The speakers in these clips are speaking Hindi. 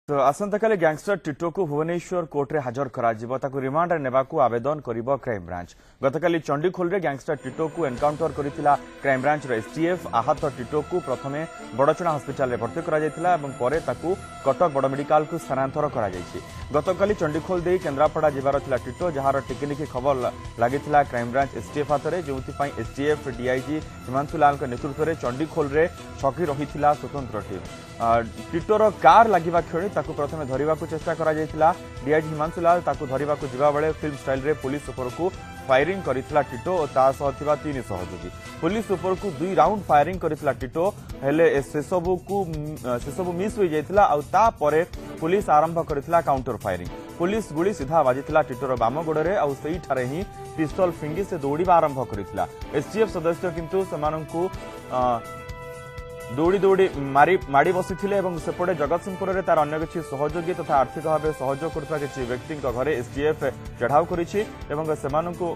तो आसंता काली गैंगस्टर टिटो को भुवनेश्वर कोर्ट रे हाजर करा रिमांड नेबाकू आवेदन करिबो क्राइम ब्रांच। गतकाली चंडीखोल रे गैंगस्टर टिटो को एनकाउंटर करिथिला क्राइम ब्रांच रो एसटीएफ। आहत टिटो को प्रथमे बड़चना हॉस्पिटल रे भर्ती करा जायतिला एवं परे ताकू कटक बड़ मेडिकल को स्थानांतर करा जायछि। गतकाली चंडीखोल देई केन्द्रापड़ा जिबार थिला टिटो, जहार टिकिनिकी खबर लागिथिला क्राइम ब्रांच एसटीएफ हाथ जोथि पई एसटीएफ डीआईजी हिमांशु लाल नेतृत्व में चंडीखोल रे छकी रहिथिला स्वतंत्र टीम। टिटोर कार लगिबा क्षणी ताकू प्रथमे धरिबा चेष्टा करा जायतिला। डीआईजी हिमांशु लाल ताकू धरिबा जिबा बेले फिल्म स्टाइल रे पुलिस उपर को फायरिंग करिथिला टिटो और ता सह थिबा 3 सहयोगी। पुलिस उपर को 2 राउंड फायरिंग करिथिला टिटो, हेले से सब मिस हो जायतिला। आ ता परे पुलिस आरंभ करिथिला काउंटर फायरिंग। पुलिस गुली सीधा बाजिथिला टिटोर बाम गोड़े और सही ठारे ही पिस्तल फिंगी से दौड़िबा आरंभ करिथिला। एसटीएफ सदस्य किंतु समानंकु दौड़ी दौड़ी माड़ी बसी सेपटे जगतसिंहपुर में तार अन्य किसी सहयोगी तथा आर्थिक भाव सहयोग करता किसी व्यक्ति घरे एसटीएफ चढ़ाऊ करिछि एवं सेमानंकु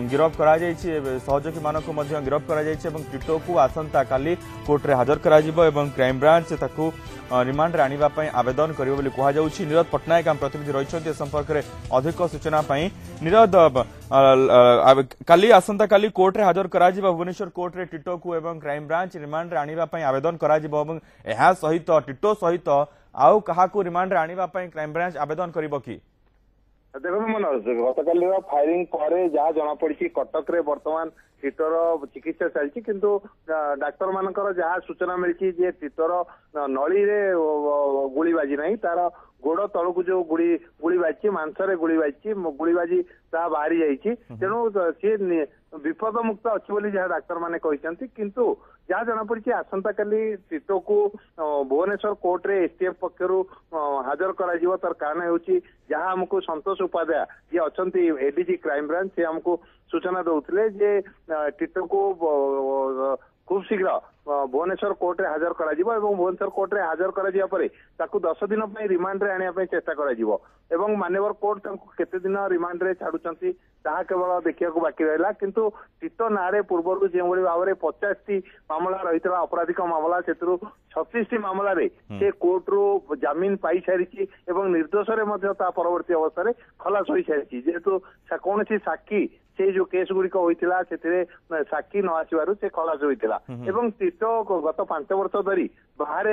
गिरफ करा जायछि। सहयोगी मानकु मध्य गिरफ करा जायछि एवं टिटो को आसंता काली कोर्ट रे हाजर करा जिवो एवं क्राइम ब्रांच ताकू रिमांड रे आनिबा पई आवेदन करिवो बोली कहा जाउछि। नीरद पटनायक आम प्रतिनिधि रहिछन्ते संपर्क रे अधिक सूचना पई। नीरद, काली आसंता काली कोर्ट रे हाजर करा जिवो भुवनेश्वर कोर्ट रे टिटो को एवं क्राइम ब्रांच रिमांड रे आनिबा पई आवेदन करा जिवो एवं एहा सहित टिटो सहित आउ काहाकू रिमांड रे आनिबा पई क्राइम ब्रांच आवेदन करिवो की? देखो मनोज, गतकाली फायरिंग पर जहाँ जना पड़ी कटक रे वर्तमान टिटोर चिकित्सा चलती, किंतु डाक्तर मानकर जहाँ सूचना मिली जे टिटोर नली रे गुली बाजी नहीं, तार गोड़ तलू जो गुली बाजी मांसरे गुली बाजी ता बाहरी जाइए। तेणु सी विपद मुक्त अच्छी बोली जहाँ डाक्तर माने कहते, किंतु जहाँ जना पड़ी आसंता काली टिटो को भुवनेश्वर कोर्ट रे एसटीएफ पक्षर हाजर करा तार कारण होची जहाँ हमको संतोष उपाध्याय जी अच्छा एडीजी क्राइम ब्रांच से हमको सूचना दौले जे टिटो को खूब शीघ्र भुवनेश्वर कोर्ट रे हाजर करा जिवो एवं भुवनेश्वर कोर्ट रे हाजर करा जिया परे ताकू 10 दिन पई रिमांड रे आनिया पई चेष्टा करा जिवो एवं मान्यवर कोर्ट तांको केते दिन रिमांड रे छाडुचंती ताहा केवल देखिया को बाकी रहला। किंतु टिटो नारे पूर्वरु जे भली भाबरे 50 टी मामला रहितला अपराधिक मामला सेतरु 36 टी मामला रे से कोर्ट रो जामीन पाई सारिची एवं निर्दोष रे मध्ये ता परवर्ती अवस्था रे खलास होई सारिची। जेतु कोनसी साक्षी से जो केस गुड़िक होता से साक्षी न आसवर से खलास होता एवं टिटो गत 5 वर्ष धरी बाहर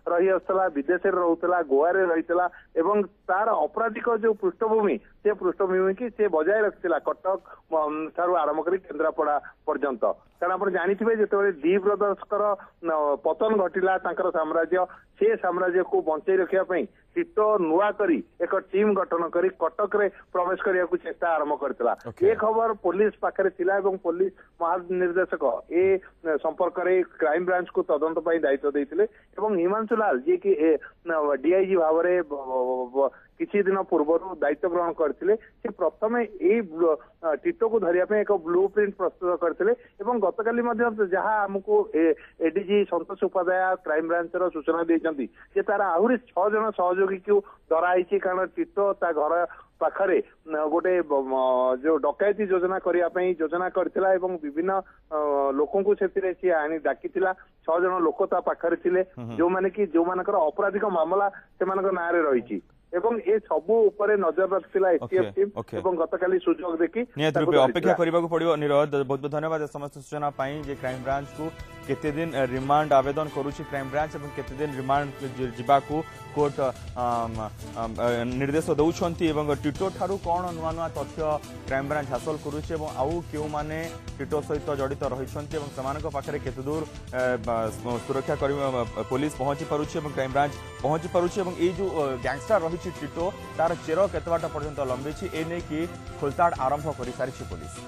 रही आसला, विदेश रोला, गोवा रहीला एवं तार आपराधिक जो पृष्ठभूमि से पृष्ठभूमि की से बजाय रखिला कटक ठारू आरंभ कर केन्द्रापड़ा पर्यंत। कारण आप जानिथिबे जेतेबेले डी ब्रदर्स पतन घटिला साम्राज्य, से साम्राज्य को बंचाई रखिया पई टिटो नुआ करी एक टीम गठन करी कटक रे प्रवेश करिया को चेष्टा आरंभ करथिला। ए खबर पुलिस पाखरे थिला एवं पुलिस महानिर्देशक ए संपर्क रे क्राइम ब्रांच को तदंत पई दायित्व देइथिले एवं हिमांशु लाल जी की डीआईजी भावरे किछि दिन पूर्व दायित्व ग्रहण करथिले। से प्रथमे ए टिटो को धरिया पे एक ब्लू प्रिंट प्रस्तुत करथिले एवं गतकाली मध्ये जहाँ हमको एडीजी संतोष उपाध्याय क्राइम ब्रांच रो सूचना देइचंती जे तार आहुरी 6 जन सहयोगी को धराई। कारण टिटो ता घर पाखरे गोटे जो डकैती योजना करने योजना करथिला एवं विभिन्न लोकों को सेतिरे सी आनी डाकिथिला। 6 जन लोक ता पाखरे थिले जो माने कि जो मानकर अपराधिक मामला से मानकर नारे रहिछि एवं ए सबु ऊपर नजर रखिला एसटीएफ टीम एवं गतकाली सुजोग देखि नियत रूपे अपेक्षा करबा को पड़ियो। नीरद, बहुत बहुत धन्यवाद समस्त सूचना पाई जे क्राइम ब्रांच को केते दिन रिमांड आवेदन करूछि क्राइम ब्रांच एवं केते दिन रिमांड जिबा को कोर्ट निर्देश दउछंती एवं टिटो ठारू कोन नुआ नुआ तथ्य क्राइम ब्रांच हासिल करूछि एवं आउ केउ माने टिटो सहित जड़ित रहिछंती एवं समानक पाखरे केते दूर सुरक्षा पुलिस पहुंची पारुछि एवं क्राइम ब्रांच पहुंची पारुछि एवं ए जो गैंगस्टर रहिछि टिटो तार चेर केते बाट पर्यंत लंबी ए नै कि खोलताड़ आरंभ करि सारिछि पुलिस।